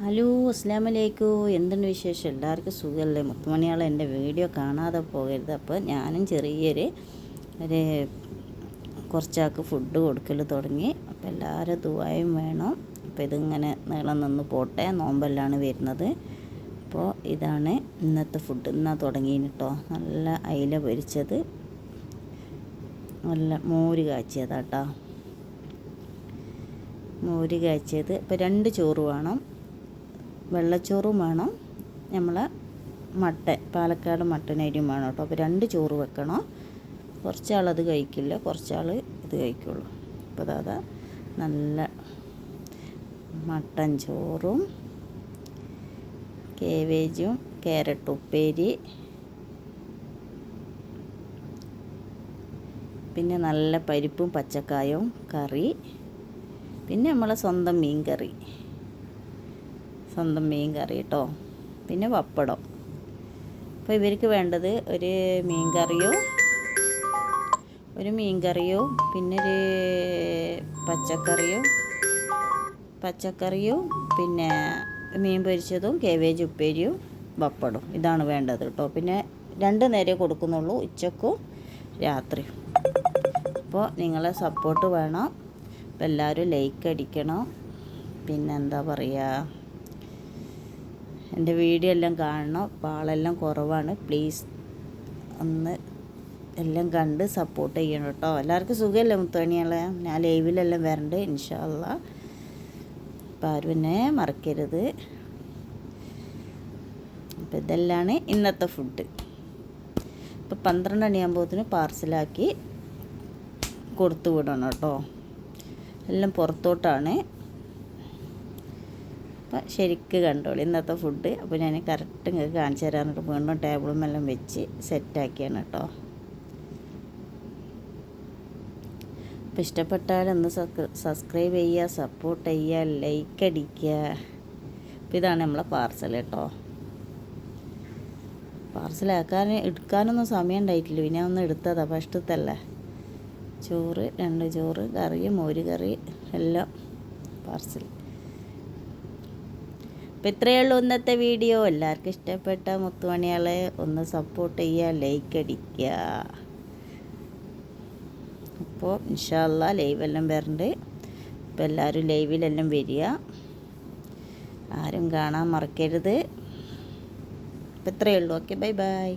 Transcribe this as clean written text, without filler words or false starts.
Hello അസ്സലാമു അലൈക്കും. എന്തുണ്ട് വിശേഷം? എല്ലാവർക്കും സുഖമല്ലേ? മുത്തുമണിയാളെ എൻ്റെ വീഡിയോ കാണാതെ പോകരുത്. അപ്പോൾ ഞാനും ചെറിയൊരു കുറച്ചാൾക്ക് ഫുഡ് കൊടുക്കൽ തുടങ്ങി. അപ്പോൾ എല്ലാവരും ദുആയും വേണം. അപ്പോൾ ഇതിങ്ങനെ നീളം നിന്ന് പോട്ടെ. നോമ്പെല്ലാണ് വരുന്നത്. അപ്പോൾ ഇതാണ് ഇന്നത്തെ ഫുഡ്. ഇന്നാ തുടങ്ങിയിന് കേട്ടോ. നല്ല അയില പൊരിച്ചത്, നല്ല മോര് കാച്ചിയതാട്ടോ. മോര് കാച്ചിയത്. ഇപ്പോൾ 2 ചോറ് വേണം, വെള്ളച്ചോറും വേണം, നമ്മളെ മട്ടൻ പാലക്കാട് മട്ടൻ അരിയും വേണം കേട്ടോ. അപ്പോൾ 2 ചോറ് വെക്കണം. കുറച്ചാളത് കഴിക്കില്ല, കുറച്ചാൾ ഇത് കഴിക്കുള്ളൂ. അപ്പോൾ അതാ നല്ല മട്ടൻ ചോറും കേവേജും ക്യാരറ്റ് ഉപ്പേരി, പിന്നെ നല്ല പരിപ്പും പച്ചക്കായും കറി, പിന്നെ നമ്മളെ സ്വന്തം മീൻ കറി കേട്ടോ, പിന്നെ പപ്പടം. അപ്പോൾ ഇവർക്ക് വേണ്ടത് ഒരു മീൻ കറിയോ പിന്നെ ഒരു പച്ചക്കറിയും പിന്നെ മീൻ പൊരിച്ചതും കേവേജ് ഉപ്പേരിയും പപ്പടം. ഇതാണ് വേണ്ടത് കേട്ടോ. പിന്നെ 2 നേരം കൊടുക്കുന്നുള്ളൂ, ഉച്ചക്കും രാത്രിയും. അപ്പോൾ നിങ്ങളെ സപ്പോർട്ട് വേണം. അപ്പോൾ എല്ലാവരും ലൈക്ക് അടിക്കണം. പിന്നെ എന്താ പറയുക, എൻ്റെ വീഡിയോ എല്ലാം കാണണം. അപ്പോൾ ആളെല്ലാം കുറവാണ്. പ്ലീസ് ഒന്ന് എല്ലാം കണ്ട് സപ്പോർട്ട് ചെയ്യണം കേട്ടോ. എല്ലാവർക്കും സുഖമല്ലേ മുത്തുമണികളെ? ഞാൻ ലൈവിലെല്ലാം വരണ്ട് ഇൻഷാ അള്ളാ. അപ്പോൾ ആരും എന്നെ മറക്കരുത്. അപ്പോൾ ഇതെല്ലാണ് ഇന്നത്തെ ഫുഡ്. ഇപ്പോൾ 12 മണിയാകുമ്പോഴത്തേന് പാർസലാക്കി കൊടുത്തു വിടണം കേട്ടോ. എല്ലാം പുറത്തോട്ടാണ്. അപ്പം ശരിക്ക് കണ്ടോളൂ ഇന്നത്തെ ഫുഡ്. അപ്പോൾ ഞാൻ കറക്റ്റ് നിങ്ങൾക്ക് കാണിച്ചു തരാനായിട്ട് വീണ്ടും ടേബിളുമെല്ലാം വെച്ച് സെറ്റാക്കിയാണ് കേട്ടോ. അപ്പോൾ ഇഷ്ടപ്പെട്ടാലൊന്ന് സബ്സ്ക്രൈബ് ചെയ്യുക, സപ്പോർട്ട് ചെയ്യുക, ലൈക്ക് അടിക്കുക. അപ്പോൾ ഇതാണ് നമ്മളെ പാർസൽ കേട്ടോ. എടുക്കാനൊന്നും സമയം ഉണ്ടായിട്ടില്ല. പിന്നെ ഒന്ന് എടുത്തതാണ് ഫസ്റ്റത്തല്ലേ. ചോറ് 2 ചോറ്, കറി, മോര് കറി എല്ലാം പാർസൽ. അപ്പോൾ ഇത്രയേ ഉള്ളൂ ഇന്നത്തെ വീഡിയോ. എല്ലാവർക്കും ഇഷ്ടപ്പെട്ട മുത്തുമണികളെ ഒന്ന് സപ്പോർട്ട് ചെയ്യുക, ലൈക്ക് അടിക്കുക. അപ്പോൾ ഇൻഷാ അള്ളാ ലൈവെല്ലാം വരണ്ട്. അപ്പോൾ എല്ലാവരും ലൈവിലെല്ലാം വരിക, ആരും കാണാൻ മറക്കരുത്. അപ്പോൾ ഇത്രയേ ഉള്ളൂ. Okay, bye bye.